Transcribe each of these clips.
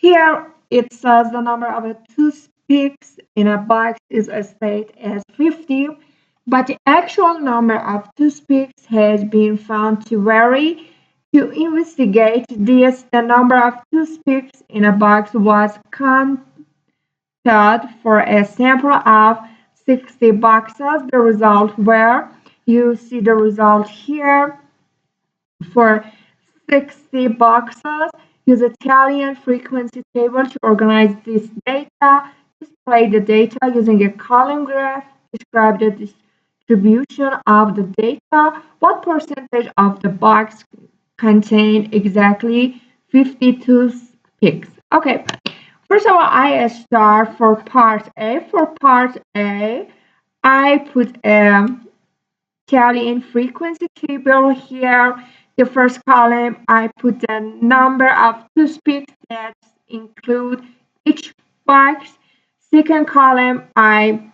Here it says the number of toothpicks in a box is stated as 50, but the actual number of toothpicks has been found to vary. To investigate this, the number of toothpicks in a box was counted for a sample of 60 boxes. The result where you see the result here for 60 boxes. Use Italian frequency table to organize this data. Display the data using a column graph. Describe the distribution of the data. What percentage of the box contain exactly 52 picks? Okay, first of all, I start for part A. For part A, I put a Italian frequency table here. The first column, I put the number of toothpicks that include each box. Second column, I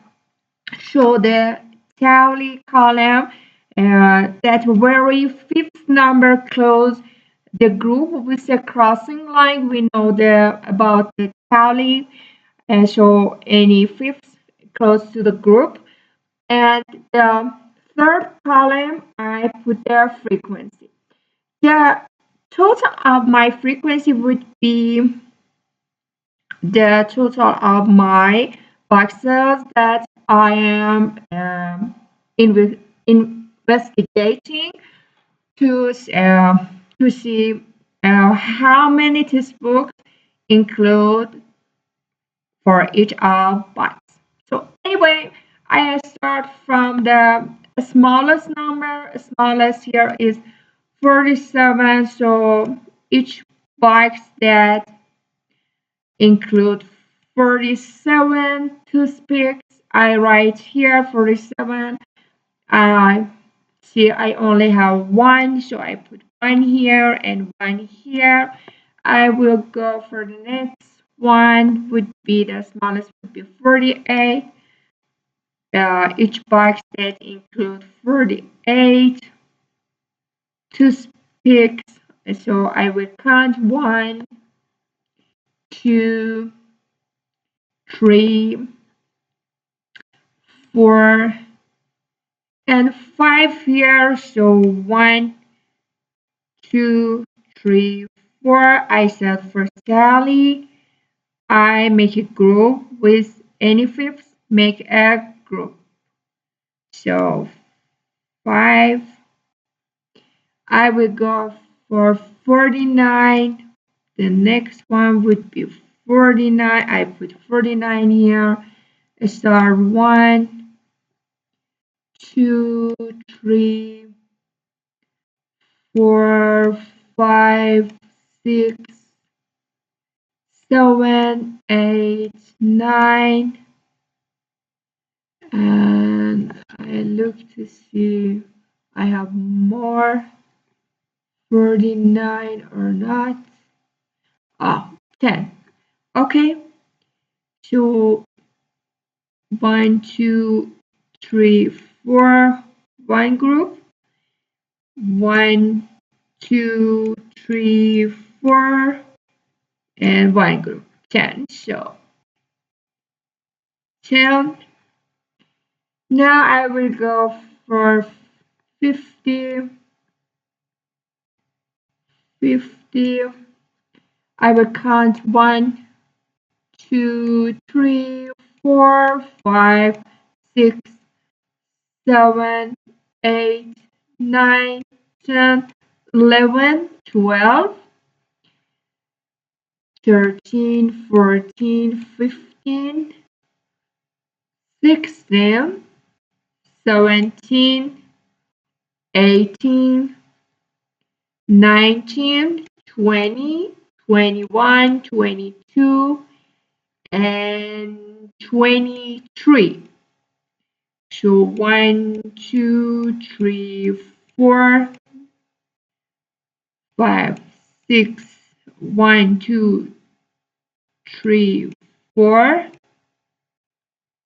show the tally column that very fifth number close the group with a crossing line. We know about the tally, and so any fifth close to the group. And the third column, I put their frequency. The total of my frequency would be the total of my boxes that I am investigating to see how many textbooks include for each of box. So anyway, I start from the smallest number. Smallest here is 47. So each box that include 47 toothpicks, I write here 47. I see I only have one, so I put one here and one here. I will go for the next one, would be the smallest, would be 48. Each box that include 48 toothpicks. So I will count 1, 2, 3, 4, and 5 here. So 1, 2, 3, 4. I said for Sally, I make a group with any fifth, make a group. So 5. I will go for 49. The next one would be 49. I put 49 here. Start 1, 2, 3, 4, 5, 6, 7, 8, 9. And I look to see I have more 49 or not. Oh, 10. Okay. So 1, 2, 3, 4, one group. 1, 2, 3, 4, and one group. 10. So 10. Now I will go for 50. 50. I will count 1, 2, 3, 4, 5, 6, 7, 8, 9, 10, 11, 12, 13, 14, 15, 16, 17, 18, 19, 20, 21, 22, and 23. So 1, 2, 3, 4, 5, 6, 1, 2, 3, 4.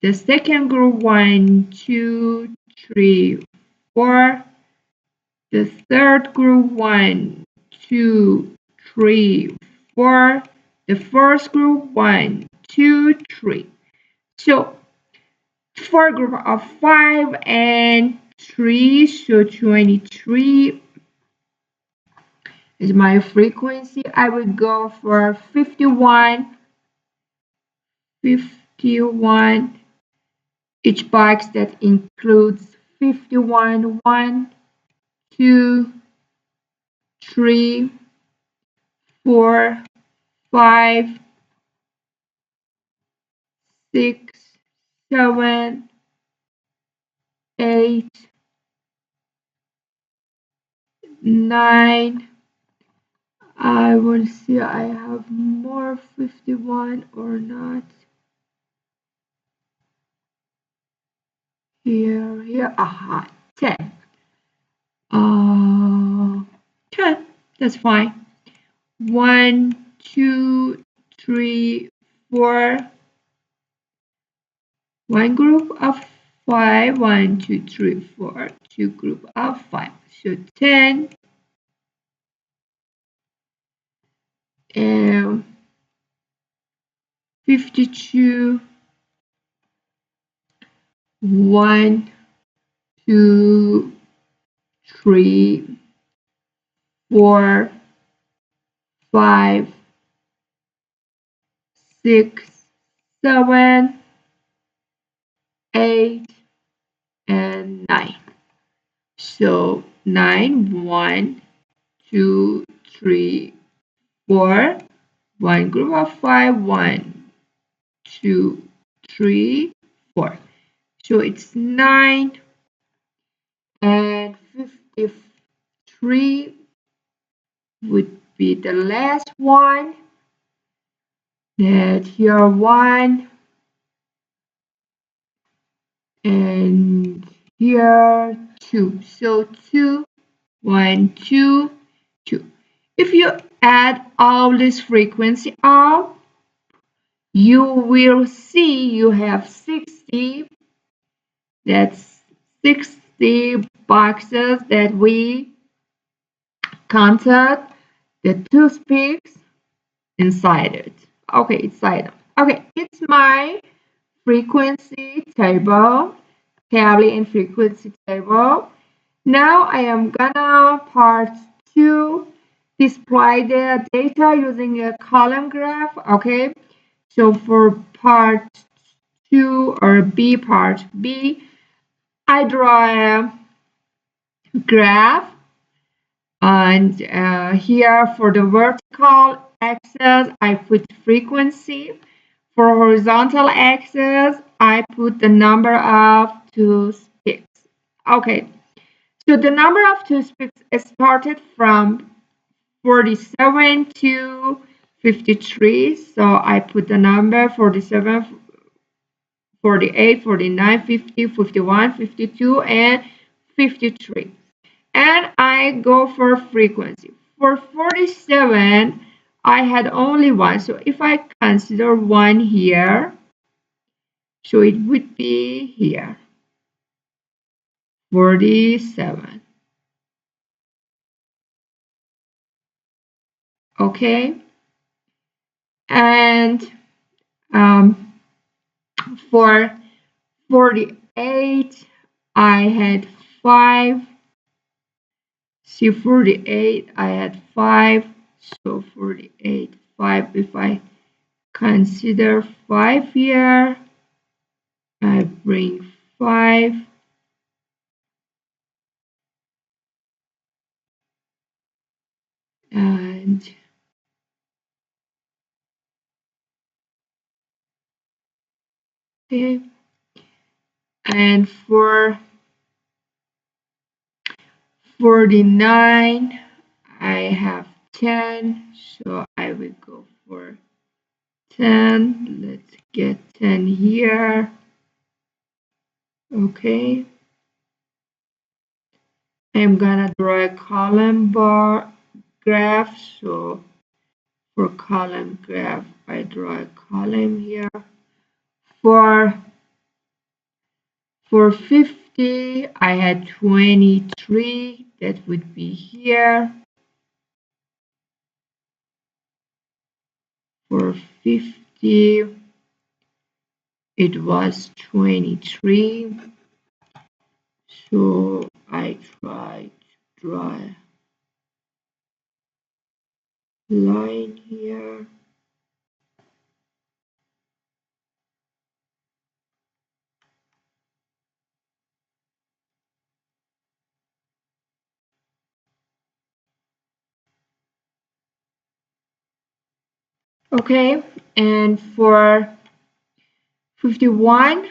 The second group 1, 2, 3, 4. The third group 1, 2, 3, 4. The first group, 1, 2, 3. So for group of 5 and 3, so 23 is my frequency. I would go for 51, 51. Each box that includes 51, 1, 2, 3, 4, 5, 6, 7, 8, 9. I will see I have more 51 or not. Here, aha, 10. 10, that's fine. 1, 2, 3, 4. One group of 5, 1, 2, 3, 4. Two group of 5. So 10 and 52. 1, 2, 3, 4, 5, 6, 7, 8, and 9. So 9, 1, 2, 3, 4. One group of 5, 1, 2, 3, 4. So it's 9 and 53 would be the last one. That here 1 and here 2. So 2, 1, 2, 2. If you add all this frequency up, you will see you have 60. That's 60 boxes that we counted the toothpicks inside it. Okay, inside them. Okay, it's my frequency table, tablet and frequency table. Now I am gonna part 2 display the data using a column graph. Okay, so for part 2 or B part B, I draw a graph, and here for the vertical axis I put frequency. For horizontal axis I put the number of toothpicks. Okay, so the number of toothpicks started from 47 to 53, so I put the number 47, 48, 49, 50, 51, 52, and 53. And I go for frequency. For 47, I had only one. So if I consider one here, so it would be here, 47. Okay. And for 48, I had 5. See, 48, I had 5. So 48, 5. If I consider 5 here, I bring 5. And okay. And for 49, I have 10. So I will go for 10. Let's get 10 here. Okay. I'm gonna draw a column bar graph. So for column graph, I draw a column here. For 50, I had 23. That would be here. For 50, it was 23. So I try to draw a line here. Okay, and for 51,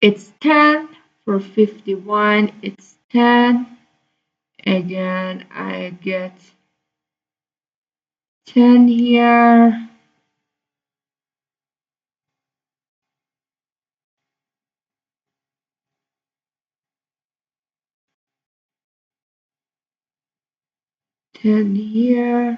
it's 10. For 51, it's 10. Again, I get 10 here. Ten here.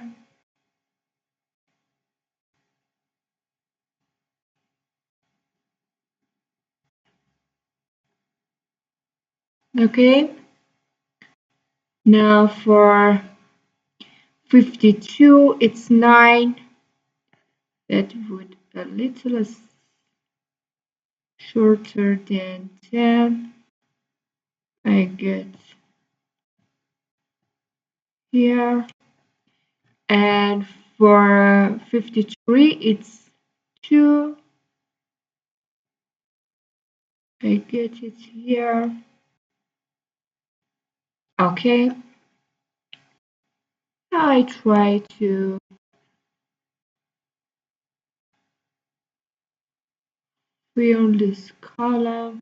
Okay. Now for 52, it's 9. That would a little shorter than 10. I get here. And for 53, it's 2. I get it here. Okay. I try to fill this column.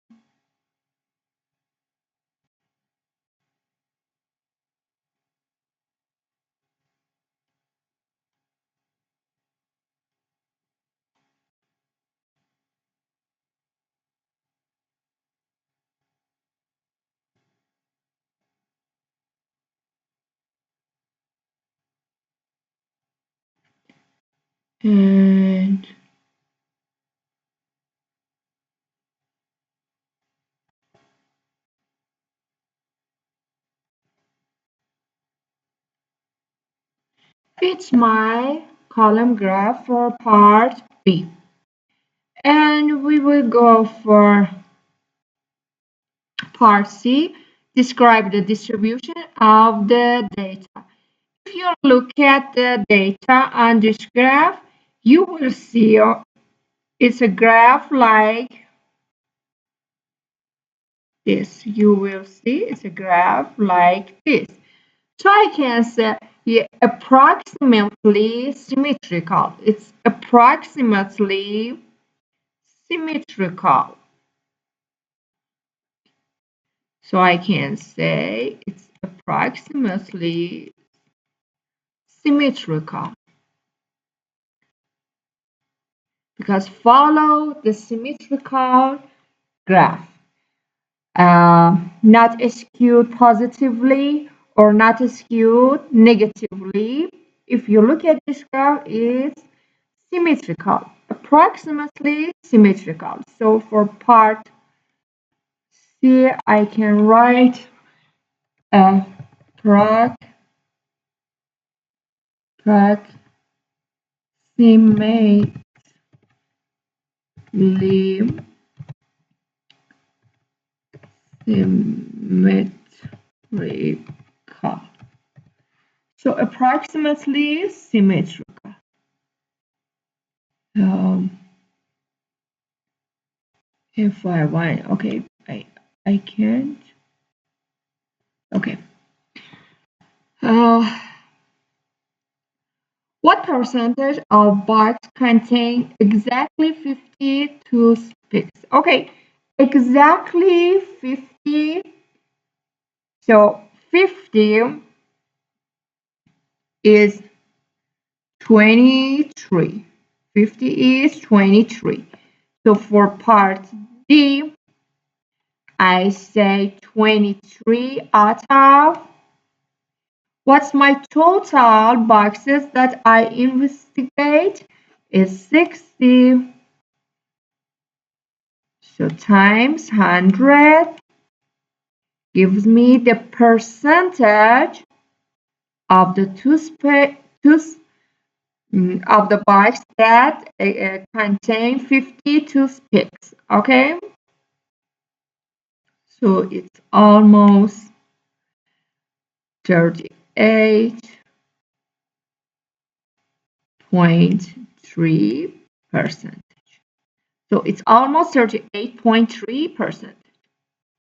And it's my column graph for part B. And we will go for part C, describe the distribution of the data. If you look at the data on this graph, you will see it's a graph like this. You will see it's a graph like this. So I can say yeah, approximately symmetrical. It's approximately symmetrical. So I can say it's approximately symmetrical because follow the symmetrical graph. Not skewed positively or not skewed negatively. If you look at this graph, it's symmetrical, approximately symmetrical. So for part C, I can write approximately symmetrical. So approximately symmetrical. If I want, okay, I can't. Okay. What percentage of box contain exactly 50 toothpicks? Okay, exactly 50. So 50 is 23. 50 is 23. So for part D, I say 23 out of what's my total boxes that I investigate is 60. So times 100 gives me the percentage of the of the box that contain 50 toothpicks. Okay, so it's almost 38.3%. So it's almost 38.3%.